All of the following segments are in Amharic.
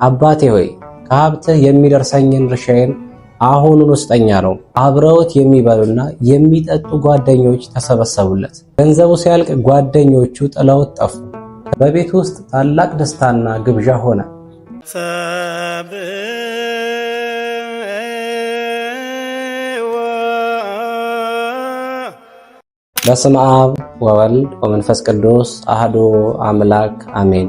አባቴ ሆይ ከሀብትህ የሚደርሰኝን ድርሻዬን አሁኑን ውስጠኛ ነው። አብረውት የሚበሉና የሚጠጡ ጓደኞች ተሰበሰቡለት። ገንዘቡ ሲያልቅ ጓደኞቹ ጥለውት ጠፉ። በቤት ውስጥ ታላቅ ደስታና ግብዣ ሆነ። በስመ አብ ወወልድ ወመንፈስ ቅዱስ አህዱ አምላክ አሜን።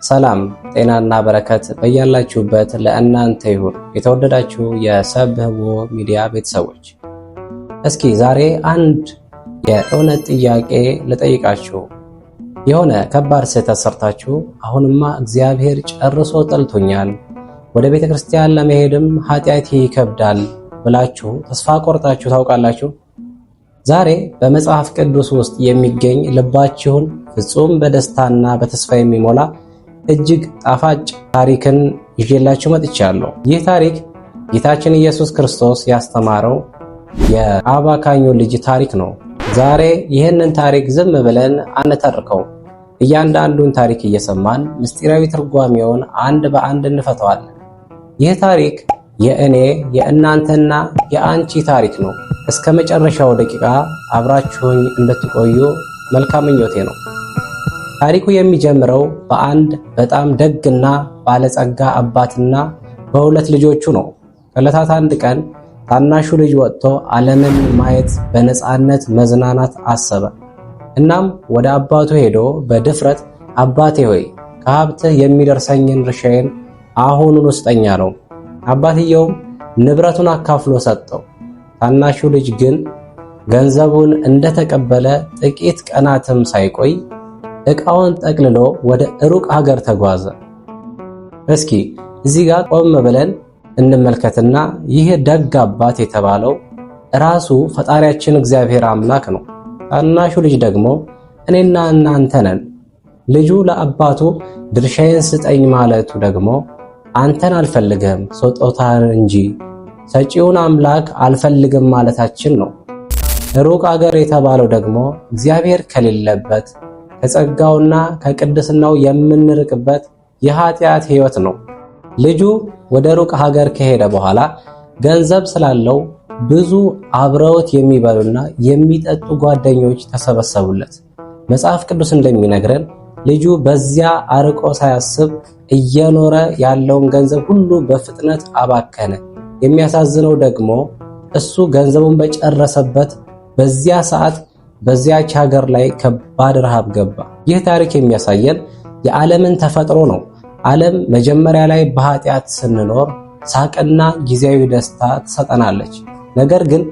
ሰላም ጤናና በረከት በያላችሁበት ለእናንተ ይሁን። የተወደዳችሁ የሰብህቦ ሚዲያ ቤተሰቦች፣ እስኪ ዛሬ አንድ የእውነት ጥያቄ ልጠይቃችሁ። የሆነ ከባድ ስህተት ሰርታችሁ አሁንማ እግዚአብሔር ጨርሶ ጠልቶኛል፣ ወደ ቤተ ክርስቲያን ለመሄድም ኃጢአቴ ይከብዳል ብላችሁ ተስፋ ቆርጣችሁ ታውቃላችሁ? ዛሬ በመጽሐፍ ቅዱስ ውስጥ የሚገኝ ልባችሁን ፍጹም በደስታና በተስፋ የሚሞላ እጅግ ጣፋጭ ታሪክን ይዤላችሁ መጥቻለሁ። ይህ ታሪክ ጌታችን ኢየሱስ ክርስቶስ ያስተማረው የአባካኙ ልጅ ታሪክ ነው። ዛሬ ይህንን ታሪክ ዝም ብለን አንተርከው። እያንዳንዱን ታሪክ እየሰማን ምስጢራዊ ትርጓሜውን አንድ በአንድ እንፈተዋለን። ይህ ታሪክ የእኔ የእናንተና የአንቺ ታሪክ ነው። እስከ መጨረሻው ደቂቃ አብራችሁኝ እንድትቆዩ መልካም ምኞቴ ነው። ታሪኩ የሚጀምረው በአንድ በጣም ደግና ባለጸጋ አባትና በሁለት ልጆቹ ነው። ከዕለታት አንድ ቀን ታናሹ ልጅ ወጥቶ ዓለምን ማየት በነፃነት መዝናናት አሰበ። እናም ወደ አባቱ ሄዶ በድፍረት አባቴ ሆይ ከሀብትህ የሚደርሰኝን ድርሻዬን አሁኑን ውስጠኛ ነው። አባትየውም ንብረቱን አካፍሎ ሰጠው። ታናሹ ልጅ ግን ገንዘቡን እንደተቀበለ ጥቂት ቀናትም ሳይቆይ ዕቃውን ጠቅልሎ ወደ ሩቅ ሀገር ተጓዘ። እስኪ እዚህ ጋር ቆም ብለን እንመልከትና ይህ ደግ አባት የተባለው ራሱ ፈጣሪያችን እግዚአብሔር አምላክ ነው። ታናሹ ልጅ ደግሞ እኔና እናንተ ነን። ልጁ ለአባቱ ድርሻዬን ስጠኝ ማለቱ ደግሞ አንተን አልፈልግም ስጦታን እንጂ ሰጪውን አምላክ አልፈልግም ማለታችን ነው። ሩቅ አገር የተባለው ደግሞ እግዚአብሔር ከሌለበት ከጸጋውና ከቅድስናው የምንርቅበት የኃጢአት ሕይወት ነው። ልጁ ወደ ሩቅ ሀገር ከሄደ በኋላ ገንዘብ ስላለው ብዙ አብረውት የሚበሉና የሚጠጡ ጓደኞች ተሰበሰቡለት። መጽሐፍ ቅዱስ እንደሚነግረን ልጁ በዚያ አርቆ ሳያስብ እየኖረ ያለውን ገንዘብ ሁሉ በፍጥነት አባከነ። የሚያሳዝነው ደግሞ እሱ ገንዘቡን በጨረሰበት በዚያ ሰዓት በዚያች ሀገር ላይ ከባድ ረሃብ ገባ። ይህ ታሪክ የሚያሳየን የዓለምን ተፈጥሮ ነው። ዓለም መጀመሪያ ላይ በኃጢአት ስንኖር ሳቅና ጊዜያዊ ደስታ ትሰጠናለች። ነገር ግን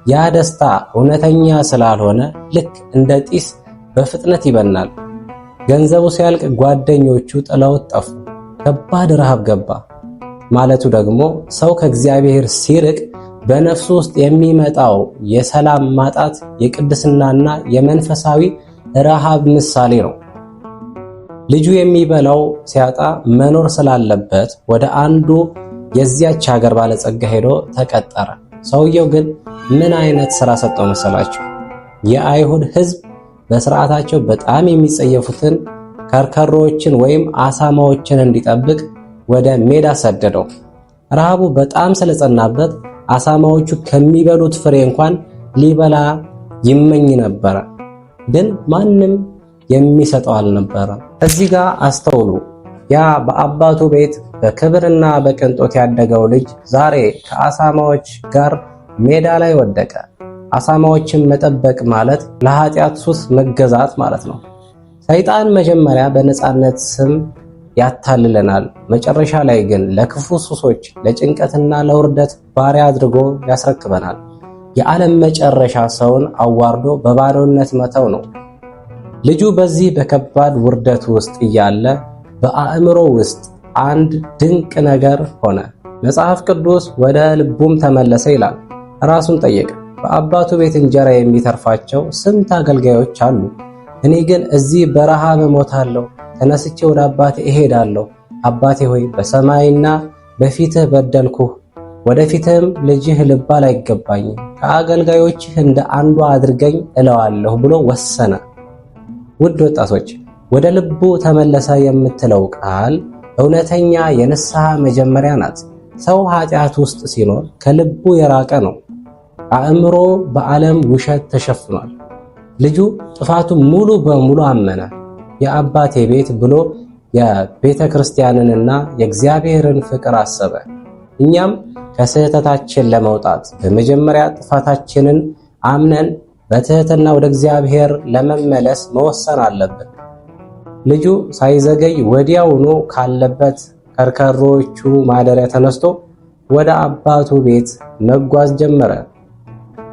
ያ ደስታ እውነተኛ ስላልሆነ ልክ እንደ ጢስ በፍጥነት ይበናል። ገንዘቡ ሲያልቅ ጓደኞቹ ጥለውት ጠፉ። ከባድ ረሃብ ገባ ማለቱ ደግሞ ሰው ከእግዚአብሔር ሲርቅ በነፍሱ ውስጥ የሚመጣው የሰላም ማጣት የቅድስናና የመንፈሳዊ ረሃብ ምሳሌ ነው። ልጁ የሚበላው ሲያጣ መኖር ስላለበት ወደ አንዱ የዚያች ሀገር ባለጸጋ ሄዶ ተቀጠረ። ሰውየው ግን ምን አይነት ሥራ ሰጠው መሰላችሁ? የአይሁድ ሕዝብ በሥርዓታቸው በጣም የሚጸየፉትን ከርከሮዎችን ወይም አሳማዎችን እንዲጠብቅ ወደ ሜዳ ሰደደው። ረሃቡ በጣም ስለጸናበት አሳማዎቹ ከሚበሉት ፍሬ እንኳን ሊበላ ይመኝ ነበረ፣ ግን ማንም የሚሰጠው አልነበረ። እዚህ ጋር አስተውሉ። ያ በአባቱ ቤት በክብርና በቅንጦት ያደገው ልጅ ዛሬ ከአሳማዎች ጋር ሜዳ ላይ ወደቀ። አሳማዎችን መጠበቅ ማለት ለኃጢአት ሱስ መገዛት ማለት ነው። ሰይጣን መጀመሪያ በነፃነት ስም ያታልለናል። መጨረሻ ላይ ግን ለክፉ ሱሶች፣ ለጭንቀትና ለውርደት ባሪያ አድርጎ ያስረክበናል። የዓለም መጨረሻ ሰውን አዋርዶ በባዶነት መተው ነው። ልጁ በዚህ በከባድ ውርደት ውስጥ እያለ በአእምሮ ውስጥ አንድ ድንቅ ነገር ሆነ። መጽሐፍ ቅዱስ ወደ ልቡም ተመለሰ ይላል። ራሱን ጠየቀ። በአባቱ ቤት እንጀራ የሚተርፋቸው ስንት አገልጋዮች አሉ፣ እኔ ግን እዚህ በረሃብ እሞታለሁ። ተነስቼ ወደ አባቴ እሄዳለሁ። አባቴ ሆይ በሰማይና በፊትህ በደልኩህ፣ ወደፊትህም ልጅህ ልባል አይገባኝም። ከአገልጋዮችህ እንደ አንዷ አድርገኝ እለዋለሁ ብሎ ወሰነ። ውድ ወጣቶች፣ ወደ ልቡ ተመለሰ የምትለው ቃል እውነተኛ የንስሐ መጀመሪያ ናት። ሰው ኃጢአት ውስጥ ሲኖር ከልቡ የራቀ ነው። አእምሮ በዓለም ውሸት ተሸፍኗል። ልጁ ጥፋቱን ሙሉ በሙሉ አመነ። የአባቴ ቤት ብሎ የቤተ ክርስቲያንንና የእግዚአብሔርን ፍቅር አሰበ። እኛም ከስህተታችን ለመውጣት በመጀመሪያ ጥፋታችንን አምነን በትህትና ወደ እግዚአብሔር ለመመለስ መወሰን አለብን። ልጁ ሳይዘገይ ወዲያውኑ ካለበት ከርከሮቹ ማደሪያ ተነስቶ ወደ አባቱ ቤት መጓዝ ጀመረ።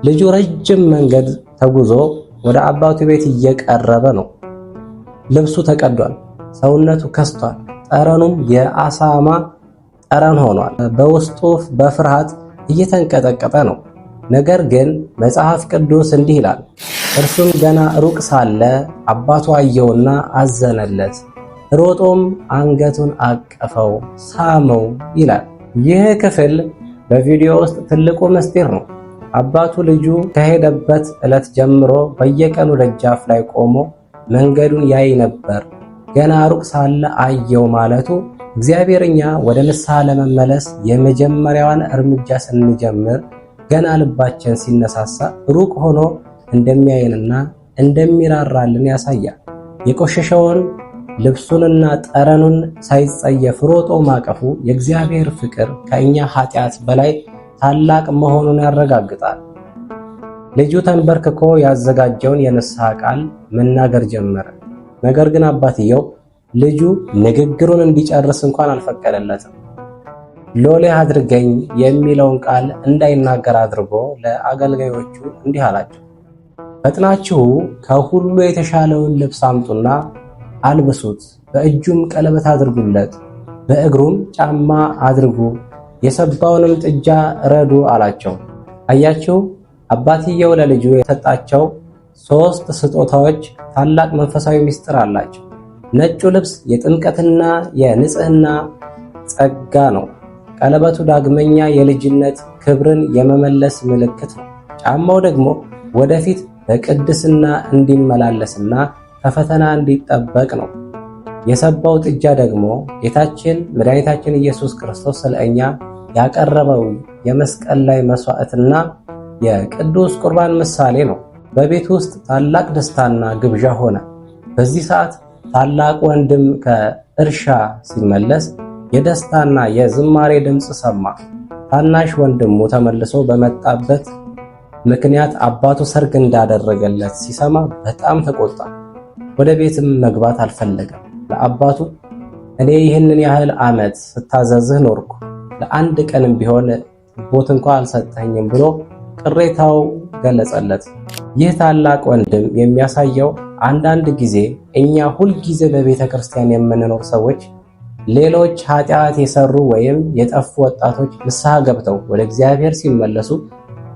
ልጁ ረጅም መንገድ ተጉዞ ወደ አባቱ ቤት እየቀረበ ነው። ልብሱ ተቀዷል፣ ሰውነቱ ከስቷል፣ ጠረኑም የአሳማ ጠረን ሆኗል። በውስጡ በፍርሃት እየተንቀጠቀጠ ነው። ነገር ግን መጽሐፍ ቅዱስ እንዲህ ይላል፣ እርሱም ገና ሩቅ ሳለ አባቱ አየውና አዘነለት፣ ሮጦም አንገቱን አቀፈው፣ ሳመው ይላል። ይህ ክፍል በቪዲዮ ውስጥ ትልቁ ምስጢር ነው። አባቱ ልጁ ከሄደበት ዕለት ጀምሮ በየቀኑ ደጃፍ ላይ ቆሞ መንገዱን ያይ ነበር። ገና ሩቅ ሳለ አየው ማለቱ እግዚአብሔር እኛ ወደ ንስሐ ለመመለስ የመጀመሪያዋን እርምጃ ስንጀምር ገና ልባችን ሲነሳሳ ሩቅ ሆኖ እንደሚያየንና እንደሚራራልን ያሳያል። የቆሸሸውን ልብሱንና ጠረኑን ሳይጸየፍ ሮጦ ማቀፉ የእግዚአብሔር ፍቅር ከእኛ ኃጢአት በላይ ታላቅ መሆኑን ያረጋግጣል። ልጁ ተንበርክኮ ያዘጋጀውን የንስሐ ቃል መናገር ጀመረ። ነገር ግን አባትየው ልጁ ንግግሩን እንዲጨርስ እንኳን አልፈቀደለትም። ሎሌ አድርገኝ የሚለውን ቃል እንዳይናገር አድርጎ ለአገልጋዮቹ እንዲህ አላቸው፣ ፈጥናችሁ ከሁሉ የተሻለውን ልብስ አምጡና አልብሱት፣ በእጁም ቀለበት አድርጉለት፣ በእግሩም ጫማ አድርጉ፣ የሰባውንም ጥጃ ረዱ አላቸው። አያችሁ፣ አባትየው ለልጁ የሰጣቸው 3 ስጦታዎች ታላቅ መንፈሳዊ ምስጢር አላቸው። ነጩ ልብስ የጥምቀትና የንጽህና ጸጋ ነው። ቀለበቱ ዳግመኛ የልጅነት ክብርን የመመለስ ምልክት ነው። ጫማው ደግሞ ወደፊት በቅድስና እንዲመላለስና ከፈተና እንዲጠበቅ ነው። የሰባው ጥጃ ደግሞ ጌታችን መድኃኒታችን ኢየሱስ ክርስቶስ ስለኛ ያቀረበው የመስቀል ላይ መስዋዕትና የቅዱስ ቁርባን ምሳሌ ነው። በቤት ውስጥ ታላቅ ደስታና ግብዣ ሆነ። በዚህ ሰዓት ታላቅ ወንድም ከእርሻ ሲመለስ የደስታና የዝማሬ ድምፅ ሰማ። ታናሽ ወንድሙ ተመልሶ በመጣበት ምክንያት አባቱ ሰርግ እንዳደረገለት ሲሰማ በጣም ተቆጣ። ወደ ቤትም መግባት አልፈለገም። ለአባቱ እኔ ይህንን ያህል ዓመት ስታዘዝህ ኖርኩ፣ ለአንድ ቀንም ቢሆን ቦት እንኳ አልሰጠኝም ብሎ ቅሬታው ገለጸለት። ይህ ታላቅ ወንድም የሚያሳየው አንዳንድ ጊዜ እኛ ሁልጊዜ በቤተ ክርስቲያን የምንኖር ሰዎች ሌሎች ኃጢአት የሰሩ ወይም የጠፉ ወጣቶች ንስሐ ገብተው ወደ እግዚአብሔር ሲመለሱ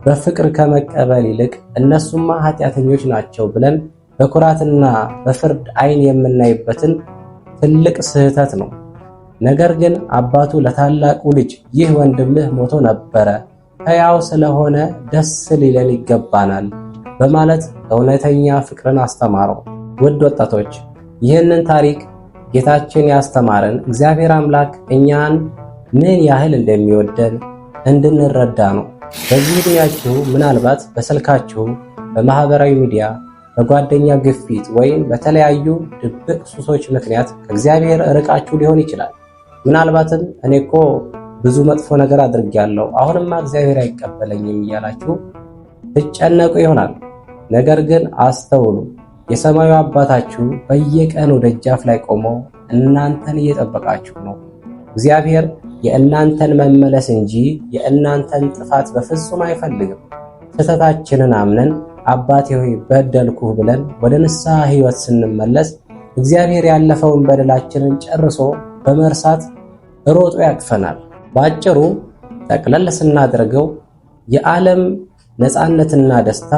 በፍቅር ከመቀበል ይልቅ እነሱማ ኃጢአተኞች ናቸው ብለን በኩራትና በፍርድ ዓይን የምናይበትን ትልቅ ስህተት ነው። ነገር ግን አባቱ ለታላቁ ልጅ ይህ ወንድምህ ሞቶ ነበረ፣ ሕያው ስለሆነ ደስ ሊለን ይገባናል በማለት እውነተኛ ፍቅርን አስተማረው። ውድ ወጣቶች፣ ይህንን ታሪክ ጌታችን ያስተማረን እግዚአብሔር አምላክ እኛን ምን ያህል እንደሚወደን እንድንረዳ ነው። በዚህ ዕድሜያችሁ ምናልባት በስልካችሁ፣ በማህበራዊ ሚዲያ፣ በጓደኛ ግፊት ወይም በተለያዩ ድብቅ ሱሶች ምክንያት ከእግዚአብሔር ርቃችሁ ሊሆን ይችላል። ምናልባትም እኔ እኮ ብዙ መጥፎ ነገር አድርጌያለሁ፣ አሁንማ እግዚአብሔር አይቀበለኝም እያላችሁ ትጨነቁ ይሆናል። ነገር ግን አስተውሉ፣ የሰማዩ አባታችሁ በየቀኑ ደጃፍ ላይ ቆሞ እናንተን እየጠበቃችሁ ነው። እግዚአብሔር የእናንተን መመለስ እንጂ የእናንተን ጥፋት በፍጹም አይፈልግም። ስህተታችንን አምነን አባቴ ሆይ በደልኩህ ብለን ወደ ንስሐ ሕይወት ስንመለስ እግዚአብሔር ያለፈውን በደላችንን ጨርሶ በመርሳት ሮጦ ያቅፈናል። በአጭሩ ጠቅለል ስናደርገው የዓለም ነፃነትና ደስታ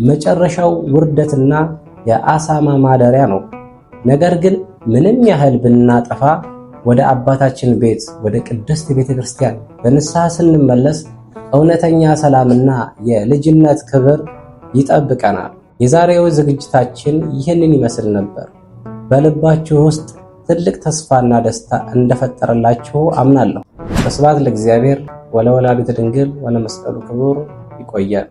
መጨረሻው ውርደትና የአሳማ ማደሪያ ነው። ነገር ግን ምንም ያህል ብናጠፋ ወደ አባታችን ቤት ወደ ቅድስት ቤተ ክርስቲያን በንስሐ ስንመለስ እውነተኛ ሰላምና የልጅነት ክብር ይጠብቀናል። የዛሬው ዝግጅታችን ይህንን ይመስል ነበር። በልባችሁ ውስጥ ትልቅ ተስፋና ደስታ እንደፈጠረላችሁ አምናለሁ። ስብሐት ለእግዚአብሔር ወለወላዲቱ ድንግል ወለመስቀሉ ክቡር። ይቆያል።